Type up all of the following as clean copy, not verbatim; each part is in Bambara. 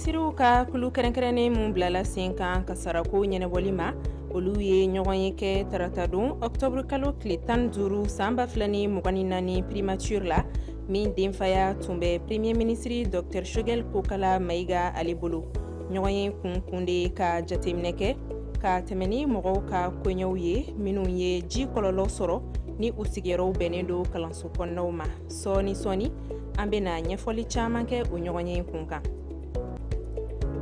Ministriw ka kulu kɛrɛnkɛrɛnnen mun bilala sen kan ka sarako ɲɛnɛbɔli ma olu ye ɲɔgɔn ye kɛ tarata don octobre kalo tile 15 san 2024 primature la min denfaya tun bɛ premier ministre Dr Choguel Kokala Mayiga ale bolo. ɲɔgɔn ye kun de ka jateminɛ kɛ ka tɛmɛ ni mɔgɔw ka koɲɛw ye minnu ye ji kɔlɔlɔ sɔrɔ ni u sigiyɔrɔw bɛnnen don kalanso kɔnɔnaw ma. Sɔɔni an bɛna ɲɛfɔli caman kɛ o ɲɔgɔn ye kun kan.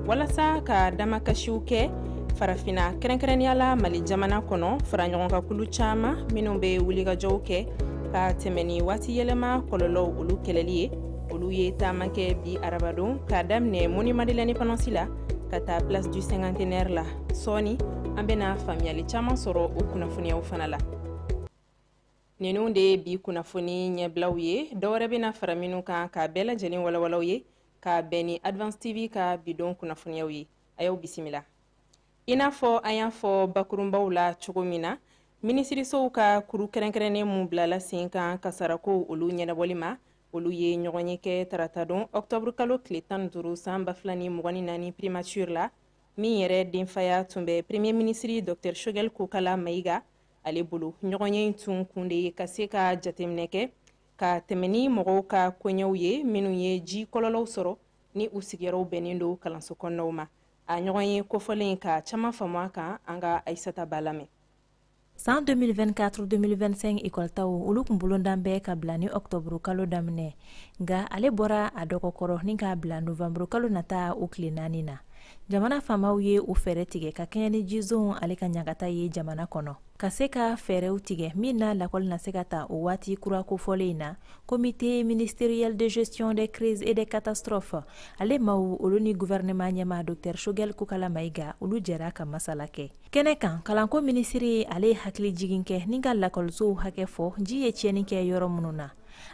Walasa ka damakasiw kɛ farafina kɛrɛnkɛrɛnnenya la Mali jamana kɔnɔ fara ɲɔgɔn ka kulu caman minnu bɛ wulikajɔw kɛ ka tɛmɛ ni waati yɛlɛma kɔlɔlɔw olu kɛlɛli ye. Olu ye taama kɛ bi arabadon ka daminɛ Monument de l'Indépendance la ka taa place du cinquantenaire la. Sɔɔni an bɛna faamuyali caman sɔrɔ o kunnafoniyaw fana la. Ninnu de ye bi kunnafoni ɲɛbilaw ye. Dɔwɛrɛ bɛna fara minnu kan ka bɛɛ lajɛlen walawalaw ye ka bɛn ni Advance TV ka bidon kunnafoniyaw ye. A y'aw bisimila. I n'a fɔ an y'a fɔ bakurunbaw la cogo min na, minisirisow ka kuru kɛrɛnkɛrɛnnen mun bilala sen kan ka sarako olu ɲɛnabɔli ma, olu ye ɲɔgɔn ye kɛ tarata don octobre kalo tile 15 san 2024 primature la, min yɛrɛ denfaya tun bɛ premier ministre Dr Choguel Kokala Mayiga ale bolo. ɲɔgɔn ye tun kun de ye ka se ka jateminɛ kɛ ka tɛmɛ ni mɔgɔw ka koɲɛw ye minnu ye ji kɔlɔlɔw sɔrɔ ni u sigiyɔrɔw bɛnnen don kalanso kɔnɔnaw ma. A ɲɔgɔn ye kofɔlen ka caman faamu a kan an ka Aissata Ba lamɛn. San 2024-2025 école-taw olu kun bolondan bɛ ka bila ni octobre kalo daminɛ nga ale bɔra a dɔgɔkɔrɔ ni k'a bila novembre kalo nata o tile 4 na. Jamana faamaw ye u fɛɛrɛ tigɛ ka kɛɲɛ ni jizon ale ka ɲagata ye jamana kɔnɔ ka se ka fɛɛrɛw tigɛ min na lakɔli na se ka ta o waati kura kofɔlen na. Comité ministériel de gestion des crises et des catastrophes ale maaw olu ni gouvernement ɲɛma Dr Choguel Kokala Mayiga olu jɛra ka masala kɛ. Kɛnɛ kan kalanko ministiri ale hakili jigin kɛ ni ka lakɔlisow hakɛ fɔ ji ye tiɲɛni kɛ yɔrɔ minnu na.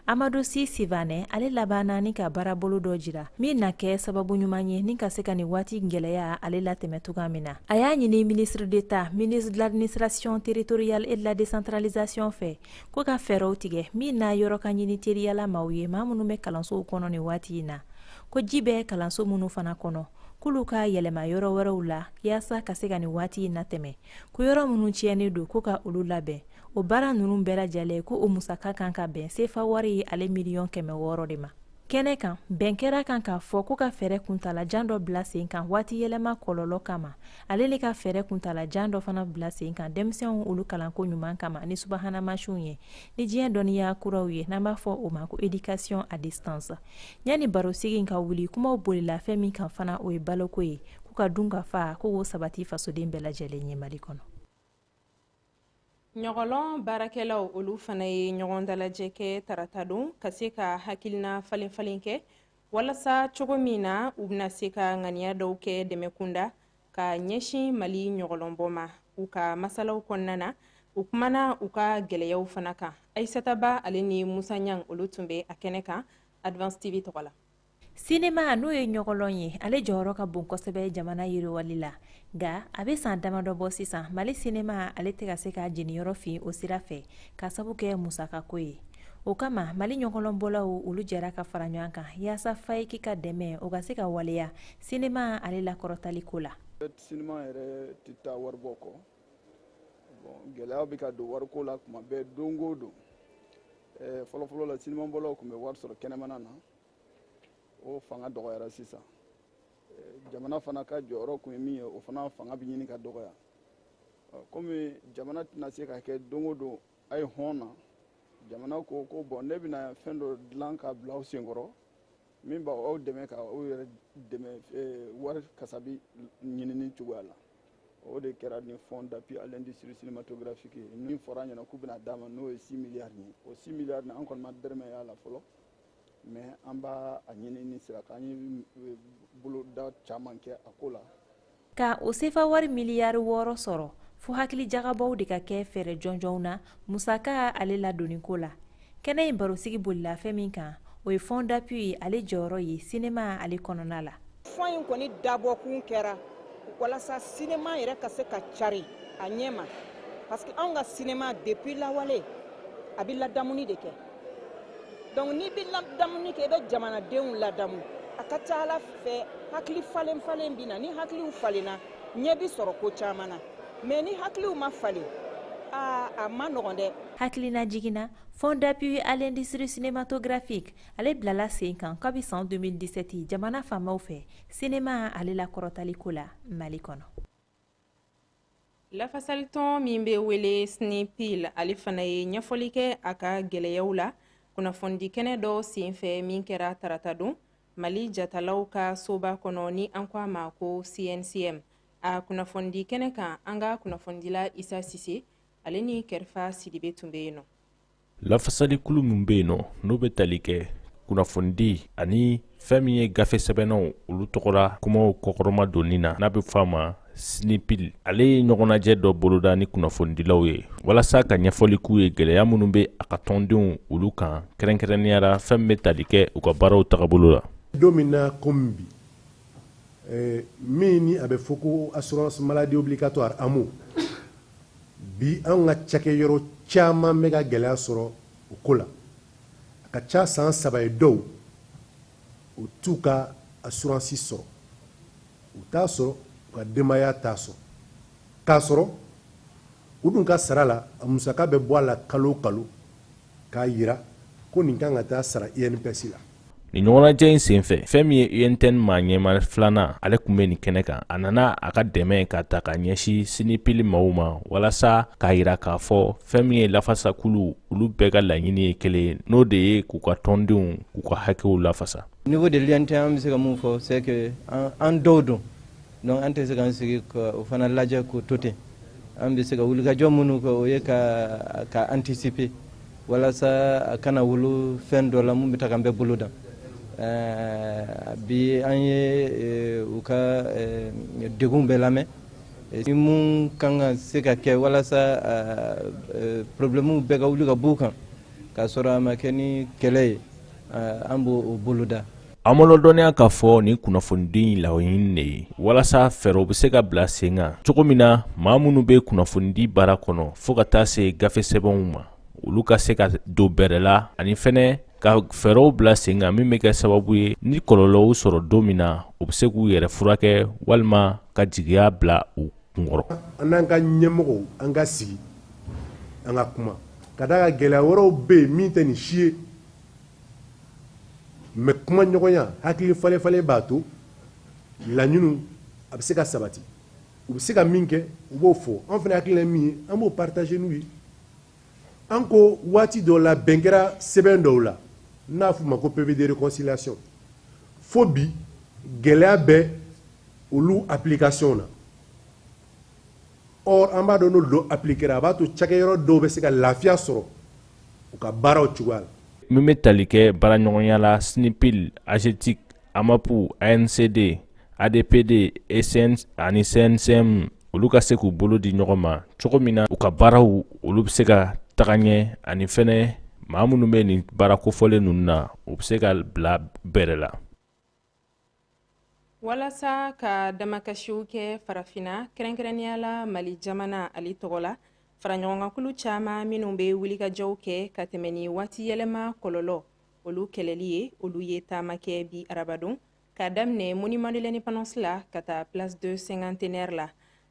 Amadou Si Sivanɛ ale labanna ni ka baarabolo dɔ jira min na kɛ sababu ɲuman ye ni ka se ka ni waati gɛlɛya ale latɛmɛ cogoya min na. A y'a ɲini ministre d'État, ministre de l'administration territoriale et de la décentralisation fɛ ko ka fɛɛrɛw tigɛ min na yɔrɔ ka ɲini teriyala maaw ye maa minnu bɛ kalansow kɔnɔ ni waati in na ko ji bɛ kalanso minnu fana kɔnɔ k'olu ka yɛlɛma yɔrɔ wɛrɛw la yaasa ka se ka ni waati in natɛmɛ ko yɔrɔ minnu tiɲɛnen don ko ka olu labɛn. O baara ninnu bɛɛ lajɛlen ko o musaka kan ka bɛn sefa wari ye ale $600,000 de ma. Kɛnɛ kan bɛn kɛra kan k'a fɔ ko ka fɛɛrɛ kuntalajan dɔ bila sen kan waati yɛlɛma kɔlɔlɔ kama ale le ka fɛɛrɛ kuntalajan dɔ fana bila sen kan denmisɛnw olu kalanko ɲuman kama ni subahana mansinw ye ni diɲɛ dɔnniya kuraw ye n'an b'a fɔ o ma ko éducation à distance. Yani barosigi ka wuli kumaw bolila fɛn min kan fana o ye baloko ye ko ka dun ka fa ko o sabati fasoden bɛɛ lajɛlen ye Mali kɔnɔ. ɲɔgɔlɔn baarakɛlaw olu fana ye ɲɔgɔn dalajɛ kɛ tarata don ka se ka hakilina falen kɛ walasa cogo min na u bɛna se ka ŋaniya dɔw kɛ dɛmɛkunda ka ɲɛsin Mali ɲɔgɔlɔnbɔ ma. U ka masalaw kɔnɔna na u kumana u ka gɛlɛyaw fana kan. Aissata Ba ale ni Musa Ɲang olu tun bɛ a kɛnɛ kan Advance TV tɔgɔ la. Sinema n'o ye ɲɔgɔlɔn ye ale jɔyɔrɔ ka bon kosɛbɛ jamana yiriwali la nga a bɛ san damadɔ bɔ sisan Mali sinema ale tɛ ka se ka jeniyɔrɔ fin o sira fɛ ka sabu kɛ musakako ye. O kama Mali ɲɔgɔlɔnbɔlaw olu jɛra ka fara ɲɔgɔn kan yaasa FAEC ka dɛmɛ o ka se ka waleya sinema ale la kɔrɔtaliko la. Sinema yɛrɛ tɛ taa waribɔ kɔ. Gɛlɛya bɛ ka don wariko la kuma bɛɛ don o don. Fɔlɔfɔlɔ la sinemabɔlaw tun bɛ wari sɔrɔ kɛnɛmana na. O fanga dɔgɔyara sisan. Jamana fana ka jɔyɔrɔ kun ye min ye o fana fanga bɛ ɲini ka dɔgɔya. Komi jamana tɛna se ka kɛ don o don a ye hɔn na jamana ko bon ne bɛna fɛn dɔ dilan ka bila aw senkɔrɔ min b'aw dɛmɛ ka aw yɛrɛ dɛmɛ wari kasabi ɲinini cogoya la. O de kɛra ni fond d'appui à l'industrie cinématographique ye. Min fɔra ɲɛna k'u bɛna d'a ma n'o ye 6 milliards ye. O 6 milliards na an kɔni ma dɛrɛmɛ y'a la fɔlɔ. Mais an b'a ɲini ni sira kan an ye boloda caman kɛ a ko la. Ka o sefa wari miliyari 6 sɔrɔ fo hakili jagabaw de ka kɛ fɛɛrɛ jɔnjɔnw na musaka ale ladonni ko la. Kɛnɛ in barosigi bolila fɛn min kan o ye fond d'appui ale jɔyɔrɔ ye sinema ale kɔnɔna la. Fond in kɔni dabɔ kun kɛra walasa sinema yɛrɛ ka se ka cari a ɲɛma parce que anw ka sinema depuis lawale a bɛ ladamuni de kɛ. Donc n'i bɛ ladamuni kɛ i bɛ jamanadenw ladamu a ka ca Ala fɛ hakili falen falen bi na ni hakiliw falenna ɲɛ bi sɔrɔ ko caman na mais ni hakiliw ma falen a ma nɔgɔn dɛ. Hakilina jiginna Fonds d'appui à l'industrie cinématographique ale bilala sen kan kabi san 2017 jamana faamaw fɛ cinéma ale la kɔrɔtaliko la Mali kɔnɔ. Lafasalitɔn min bɛ wele SNEPIL ale fana ye ɲɛfɔli kɛ a ka gɛlɛyaw la kunnafoni kɛnɛ dɔ senfɛ min kɛra tarata don Mali jatalaw ka soba kɔnɔ ni an ko a ma ko CNCM. A kunnafoni kɛnɛ kan an ka kunnafondila Isa Sise ale ni Kɛrfa Sidibe tun bɛ yen nɔ. Lafasalikulu min bɛ yen nɔ n'o bɛ tali kɛ kunnafoni ani fɛn min ye gafe sɛbɛnnaw olu tɔgɔla kumaw kɔkɔrɔma donni na n'a bɛ fɔ a ma SNEPIL ale ye ɲɔgɔnnajɛ dɔ boloda ni kunnafonidilaw ye walasa ka ɲɛfɔli k'u ye gɛlɛya minnu bɛ a ka tɔndenw olu kan kɛrɛnkɛrɛnniyara fɛn bɛ tali kɛ u ka baaraw tagabolo la. Don min na komi bi min ni a bɛ fɔ ko assurance maladie obligatoire AMO bi an ka cakɛyɔrɔ caman bɛ ka gɛlɛya sɔrɔ o ko la a ka ca san 3 ye dɔw u t'u ka assurance sɔrɔ u t'a sɔrɔ u ka denbaya t'a sɔrɔ k'a sɔrɔ u dun ka sara la a musaka bɛ bɔ a la kalo kalo k'a yira ko nin kan ka taa sara INPS la. Ni ɲɔgɔnnajɛ in senfɛ fɛn min ye UNTN maa ɲɛma filanan ale tun bɛ nin kɛnɛ kan a nana a ka dɛmɛ ka ta ka ɲɛsin SNEPIL maaw ma walasa k'a yira k'a fɔ fɛn min ye lafasakulu olu bɛɛ ka laɲini ye kelen n'o de ye k'u ka tɔndenw k'u ka hakɛw lafasa. Niveau de l'UNTN an bɛ se ka mun fɔ c'est que an dɔw don donc an tɛ se k'an sigi o fana lajɛ k'o to ten an bɛ se ka wulikajɔ minnu kɛ o ye ka anticiper walasa a kana wolo fɛn dɔ la mun bɛ ta k'an bɛɛ bolo dan. Bi an ye u ka degun bɛɛ lamɛn ni mun kan ka se ka kɛ walasa problèmew bɛɛ ka wuli ka b'u kan k'a sɔrɔ a ma kɛ ni kɛlɛ ye an b'o bolo da. An ma lɔdɔnniya k'a fɔ nin kunnafonidi in laɲini de ye walasa fɛɛrɛw bɛ se ka bila sen kan cogo min na maa minnu bɛ kunnafonidi baara kɔnɔ fo ka taa se gafe sɛbɛnw ma olu ka se ka don bɛrɛ la ani fɛnɛ ka fɛɛrɛw bila sen kan min bɛ kɛ sababu ye ni kɔlɔlɔw sɔrɔ don min na u bɛ se k'u yɛrɛ furakɛ walima ka jigiya bila u kunkɔrɔ. An n'an ka ɲɛmɔgɔw an ka sigi an ka kuma ka da ka gɛlɛya wɛrɛw bɛ yen min tɛ nin si ye mais kuma ɲɔgɔnya hakili falen falen b'a to laɲiniw a bɛ se ka sabati u bɛ se ka min kɛ u b'o fɔ an fana hakili la min ye an b'o partager n'u ye an ko waati dɔw la bɛn kɛra sɛbɛn dɔw la n'a f'u ma ko PV de réconciliation fo bi gɛlɛya bɛ olu application na or an b'a dɔn n'olu dɔ appliquera a b'a to cakɛyɔrɔ dɔw bɛ se ka lafiya sɔrɔ u ka baaraw cogoya la. Min bɛ tali kɛ baaraɲɔgɔnya la SNEPIL, AGETIC, AMAPU, ANCD, ADPD, SN ani CNCM olu ka se k'u bolo di ɲɔgɔn ma cogo min na u ka baaraw olu bɛ se ka taga ɲɛ ani fɛnɛ maa minnu bɛ nin baara kofɔlen ninnu na u bɛ se ka bila bɛrɛ la. Walasa ka damakasiw kɛ farafina kɛrɛnkɛrɛnnenya la Mali jamana ali tɔgɔ la faraɲɔgɔnkakulu caman minnu bɛ wulikajɔw kɛ ka tɛmɛ ni waati yɛlɛma kɔlɔlɔ olu kɛlɛli ye olu ye taama kɛ bi arabadon ka daminɛ monument de l'indépendance la ka taa place de cinquantenaire la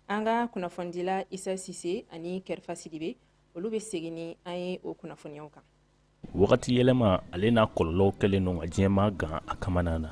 an ka kunnafonidila Isa Sise ani Kɛrfa Sidibe olu bɛ segin ni an ye o kunnafoniyaw kan. Wagati yɛlɛma ale n'a kɔlɔlɔw kɛlen don ka diɲɛma gan a kamana na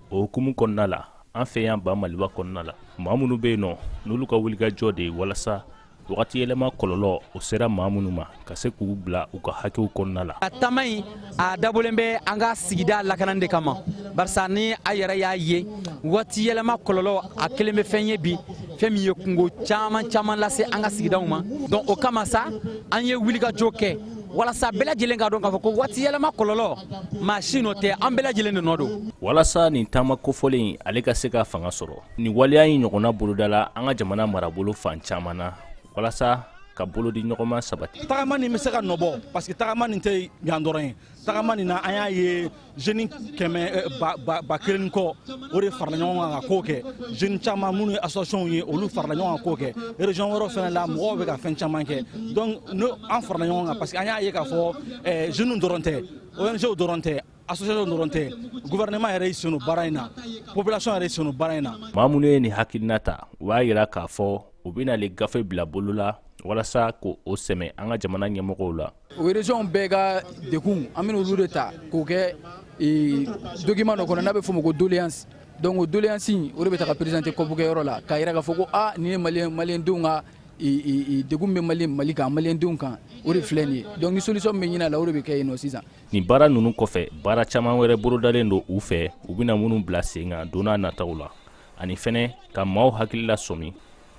o hukumu kɔnɔna la an fɛ yan ba Maliba kɔnɔna la maa minnu bɛ yen nɔ n'olu ka wulikajɔ de ye walasa wagati yɛlɛma kɔlɔlɔ o sera maa minnu ma ka se k'u bila u ka hakɛw kɔnɔna la. Taama in a dabɔlen bɛ an ka sigida lakanan de kama barisa ni a yɛrɛ y'a ye waati yɛlɛma kɔlɔlɔ a kelen bɛ fɛn ye bi fɛn min ye kungo caman caman lase an ka sigidaw ma donc o kama sa an ye wulikajɔ kɛ walasa bɛɛ lajɛlen k'a dɔn k'a fɔ ko waati yɛlɛma kɔlɔlɔ maa si nɔ tɛ an bɛɛ lajɛlen de nɔ don. Walasa nin taama kofɔlen ale ka se ka fanga sɔrɔ nin waleya in ɲɔgɔnna bolodala an ka jamana marabolo fan caman na walasa ka bolo di ɲɔgɔnma sabati. Tagama nin bɛ se ka nɔbɔ parce que tagama nin tɛ yan dɔrɔn ye tagama nin na an y'a ye jeune kɛmɛ ba kelen kɔ o de farala ɲɔgɔn kan ka ko kɛ jeune caman minnu ye association ye olu farala ɲɔgɔn kan k'o kɛ région wɛrɛw fana la mɔgɔw bɛ ka fɛn caman kɛ donc no an farala ɲɔgɔn kan parce que an y'a ye k'a fɔ jeune dɔrɔn tɛ ONG dɔrɔn tɛ association dɔrɔn tɛ gouvernement yɛrɛ y'i sen don baara in na population yɛrɛ y'i sen don baara in na. maa minnu ye nin hakilina ta u b'a yira k'a fɔ u bɛna le gafe bila bolo la walasa ko o sɛmɛ an ka jamana ɲɛmɔgɔw la. o région bɛɛ ka dekun an bɛna olu de ta k'o kɛ document dɔ kɔnɔ n'a bɛ fɔ o ma ko doléance donc o doléance o de bɛ taga présenter COP kɛyɔrɔ la k'a yira k'a fɔ ko nin ye maliyɛndenw ka dekun bɛ mali kan maliyɛndenw kan o de filɛ nin ye donc ni solution bɛ ɲini a la o de bɛ kɛ yen nɔ sisan. nin baara ninnu kɔfɛ baara caman wɛrɛ bolodalen don u fɛ u bɛna minnu bila sen kan don n'a nataw la ani fɛnɛ ka maaw hakili la sɔmi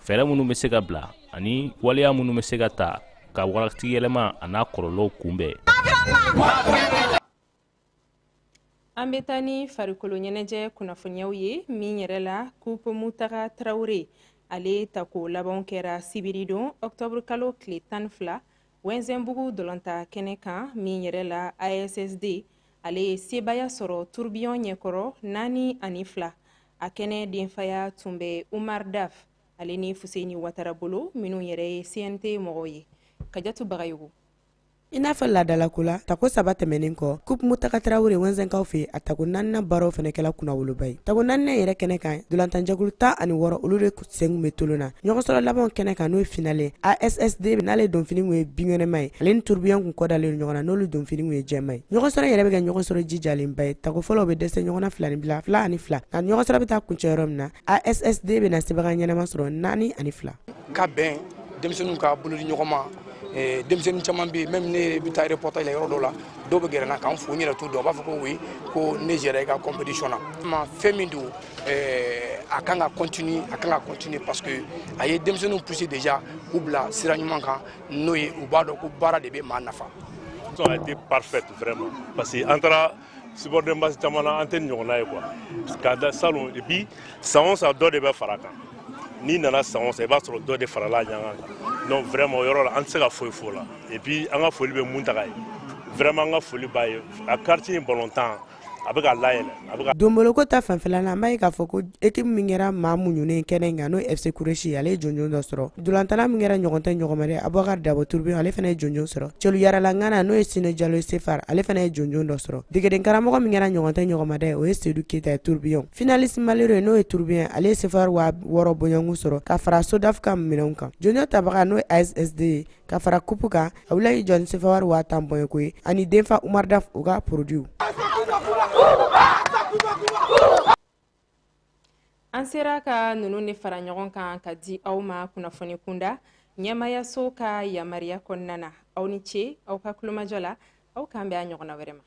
fɛɛrɛ minnu bɛ se ka bila ani waleya minnu bɛ se ka ta ka wagati yɛlɛma a n'a kɔlɔlɔw kunbɛn. an bɛ taa ni farikolo ɲɛnajɛ kunnafoniyaw ye min yɛrɛ la Kupu Mutaga Traore ale tako labanw kɛra sibiri don octobre kalo tile 12 Wɛnzɛnbugu dɔlɔnta kɛnɛ kan min yɛrɛ la ASSD ale ye sebaya sɔrɔ tourbillon ɲɛkɔrɔ 4 a kɛnɛ denfaya tun bɛ Umar Daf ale ni Fuseni Watara bolo minnu yɛrɛ ye CNT mɔgɔw ye. Kajatu Bagayugu. I n'a fɔ laadalako la tako 3 tɛmɛnen kɔ Kupu Mutaga Traore Wɛnzɛnkaw fɛ a tako 4nan baaraw fɛnɛ kɛla kunnawoloba ye. Tako 4nan yɛrɛ kɛnɛ kan dolantanjɛkulu 16 olu de sen bɛ tolo na ɲɔgɔnsɔrɔ labanw kɛnɛ kan n'o ye finale ASSD n'ale donfini kun ye binkɛnɛma ye ale ni tourbillon kun kɔdalen ɲɔgɔn na n'olu donfini kun ye jɛma ye. ɲɔgɔnsɔrɔ yɛrɛ bɛ kɛ ɲɔgɔnsɔrɔ jijalenba ye tako fɔlɔ bɛ dɛsɛ ɲɔgɔn na 2 ani 2 nka ɲɔgɔnsɔrɔ bɛ taa kuncɛ yɔrɔ min na ASSD bɛna sebaga ɲɛnama sɔrɔ 4 ani 2 ka bɛn denmisɛnninw ka bolodi ɲɔgɔn ma. Denmisɛnnin caman bɛ même ne bɛ taa reportage la yɔrɔ dɔw la dɔw bɛ gɛrɛ n na k'an fo n yɛrɛ t'o dɔn u b'a fɔ ko oui ko ne géré i ka compétition na fɛn min don a kan ka continuer parce que a ye denmisɛnninw pousser déjà u bila sira ɲuman kan n'o ye u b'a dɔn ko baara de bɛ maa nafa. Ça a été parfaite vraiment parce que an taara supporter base caman na an tɛ ɲɔgɔn na ye quoi k'a da salon et puis san o san dɔ de bɛ fara kan n'i nana san o san i b'a sɔrɔ dɔ de farala ɲɔgɔn kan donc vraiment o yɔrɔ la an tɛ se ka foyi fɔ o la et puis an ka foli bɛ mun taga ye vraiment an ka foli b'a ye a quartier in ballontan a bɛ ka layɛlɛ. Donboloko ta fanfɛla la an b'a ye k'a fɔ ko équipe min kɛra maa muɲunen kɛnɛ in kan n'o FC Kureshi ale ye jɔnjɔn dɔ sɔrɔ dolantala min kɛra ɲɔgɔn tɛ ɲɔgɔn ma dɛ Abubakar Dabo tourbillon ale fana ye jɔnjɔn sɔrɔ Celu Yaralangana n'o ye Sine Jalo Sefar ale fana ye jɔnjɔn dɔ sɔrɔ degeden karamɔgɔ min kɛra ɲɔgɔn tɛ ɲɔgɔn ma dɛ o ye Seydou Keita ye tourbillon finaliste malheureux n'o ye tourbillon ale ye Sefar 6 bɔɲɔngo sɔrɔ ka fara Sodaf ka minɛnw kan jɔnjɔn tabaga n'o ye ASSD ye ka fara Kupu kan Abulayi Jɔn Sefar 10 bɔɲɔngo ye ani denfa Umar Daf u ka produit. An sera ka nunu ne fara ɲɔgɔn kan ka di aw ma kunnafoni kunda ɲɛmayaso ka yamaruya kɔnɔna na aw ni ce aw ka kulomajɔ la aw kan bɛ a ɲɔgɔnna wɛrɛ ma.